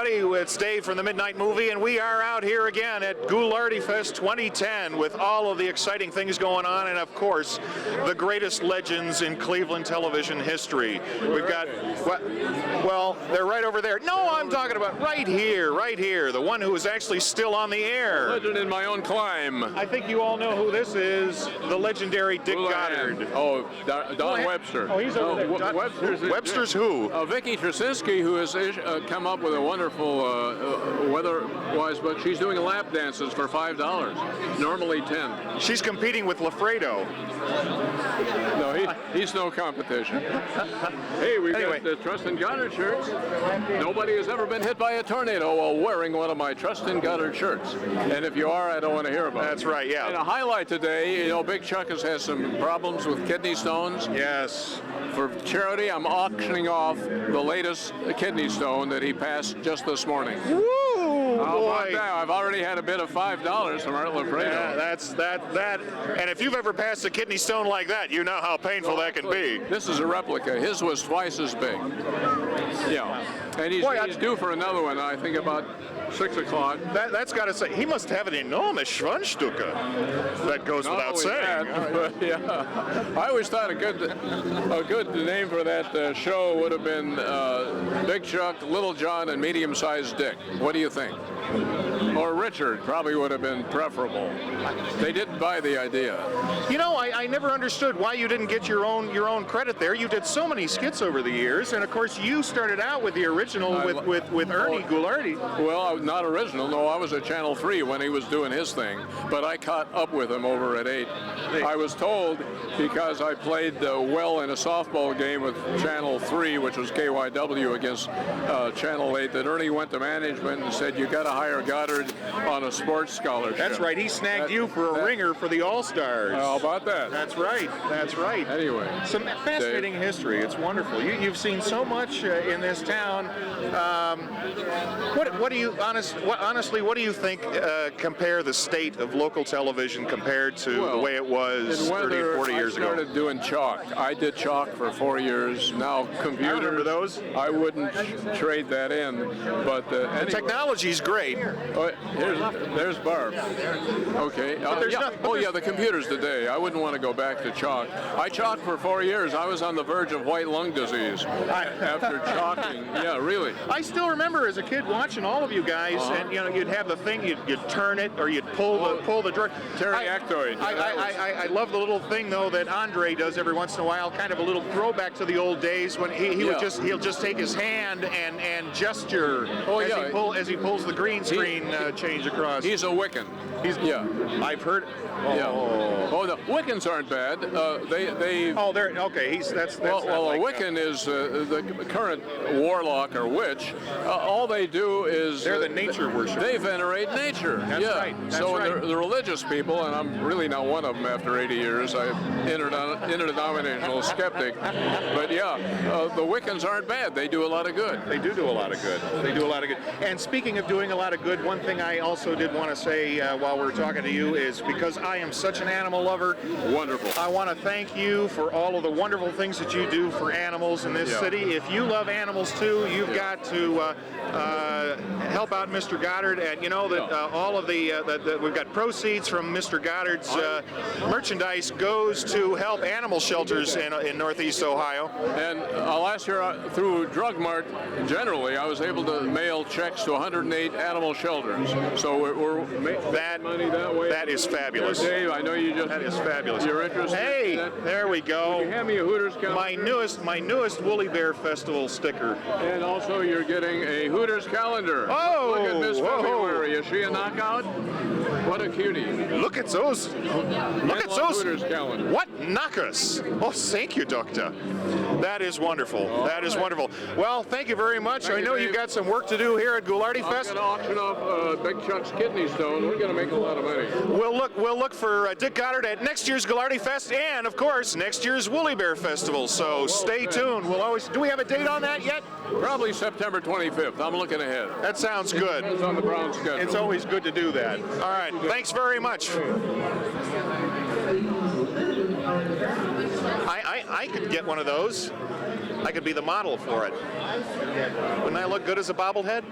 everybody. It's Dave from the Midnight Movie, and we are out here again at Ghoulardifest 2010 with all of the exciting things going on, and of course, the greatest legends in Cleveland television history. We've got, well, they're right over there. No, I'm talking about right here, the one who is actually still on the air. Legend in my own climb. I think you all know who this is, the legendary Dick Goddard. Oh, Don Webster. Oh, he's over there. Webster's who? Vicky Trasinski, who has come up with a wonderful weather-wise book. She's doing lap dances for $5, normally $10. She's competing with Lafredo. No, he's no competition. Hey, we've got the Trust in Goddard shirts. Nobody has ever been hit by a tornado while wearing one of my Trust in Goddard shirts. And if you are, I don't want to hear about it. That's right, yeah. And a highlight today, you know, Big Chuck has had some problems with kidney stones. Yes. For charity, I'm auctioning off the latest kidney stone that he passed just this morning. Woo! How Boy. about that? I've already had a bid of $5 from Art Lafredo. Yeah, that. And if you've ever passed a kidney stone like that, you know how painful that can be. This is a replica. His was twice as big. Yeah. And he's due for another one, I think about 6 o'clock. That's got to say, he must have an enormous Schwanzstücke. That goes without saying. But yeah, I always thought a good name for that show would have been Big Chuck, Little John, and Medium-Sized Dick. What do you think? Or Richard probably would have been preferable. They didn't buy the idea. You know, I never understood why you didn't get your own credit there. You did so many skits over the years, and of course you started out with the original with Ernie Ghoulardi. Well, not original. No, I was at Channel 3 when he was doing his thing, but I caught up with him over at 8. I was told, because I played well in a softball game with Channel 3, which was KYW against Channel 8, that Ernie went to management and said, you got to hire Goddard on a sports scholarship. That's right. He snagged you for a ringer for the All-Stars. How about that? That's right. That's right. Anyway. Some fascinating history. It's wonderful. You've seen so much in this town. What do you honestly? What do you think? Compare the state of local television compared to the way it was 30 or 40 years ago. I started doing chalk. I did chalk for 4 years. Now computers. I remember those. I wouldn't trade that in. But the technology's great. Oh, there's Barb. Okay. The computers today. I wouldn't want to go back to chalk. I chalked for 4 years. I was on the verge of white lung disease after chalking. Yeah, really. I still remember as a kid watching all of you guys, and you know, you'd have the thing, you'd turn it, or you'd pull the drawer. Pterodactyl. I love the little thing though that Andre does every once in a while, kind of a little throwback to the old days when he'll just take his hand and gesture as he pulls the green screen change across. He's a Wiccan. I've heard. The Wiccans aren't bad. They're okay. That's well, a Wiccan is the current warlock or witch. All they do is they're the nature worship. They venerate nature. That's right. That's right. The religious people, and I'm really not one of them after 80 years. I'm interdenominational skeptic, but the Wiccans aren't bad. They do a lot of good. They do a lot of good. They do a lot of good. And speaking of doing a lot of good, one thing I also did want to say while we're talking to you is because I am such an animal lover. Wonderful. I want to thank you for all of the wonderful things that you do for animals in this city. If you love animals too, you've got to help out Mr. Goddard. And you know that all of we've got proceeds from Mr. Goddard's merchandise goes to help animal shelters in Northeast Ohio. And last year through Drug Mart, generally, I was able to mail checks to 108 animal shelters. So we're making money that way. That is fabulous. Dave, I know you just. That is fabulous. You're interested. Hey, there we go. Would you hand me a Hooters calendar? My newest Woolly Bear Festival sticker. And also, you're getting a Hooters calendar. Oh, look at Miss February. Is she a knockout? What a cutie. Look at those. Look at those. Hooters calendar. What knockers? Oh, thank you, Doctor. That is wonderful. That is wonderful. Well, thank you very much. I know you've got some work to do here at Ghoulardifest. I'm going to auction off Big Chuck's kidney stone. We're going to make a lot of money. We'll look for Dick Goddard at next year's Ghoulardifest and, of course, next year's Woolly Bear Festival. So stay tuned. Do we have a date on that yet? Probably September 25th. I'm looking ahead. That sounds good. It's on the Brown schedule. It's always good to do that. All right. Thanks very much. I could get one of those. I could be the model for it. Wouldn't that look look good as a bobblehead?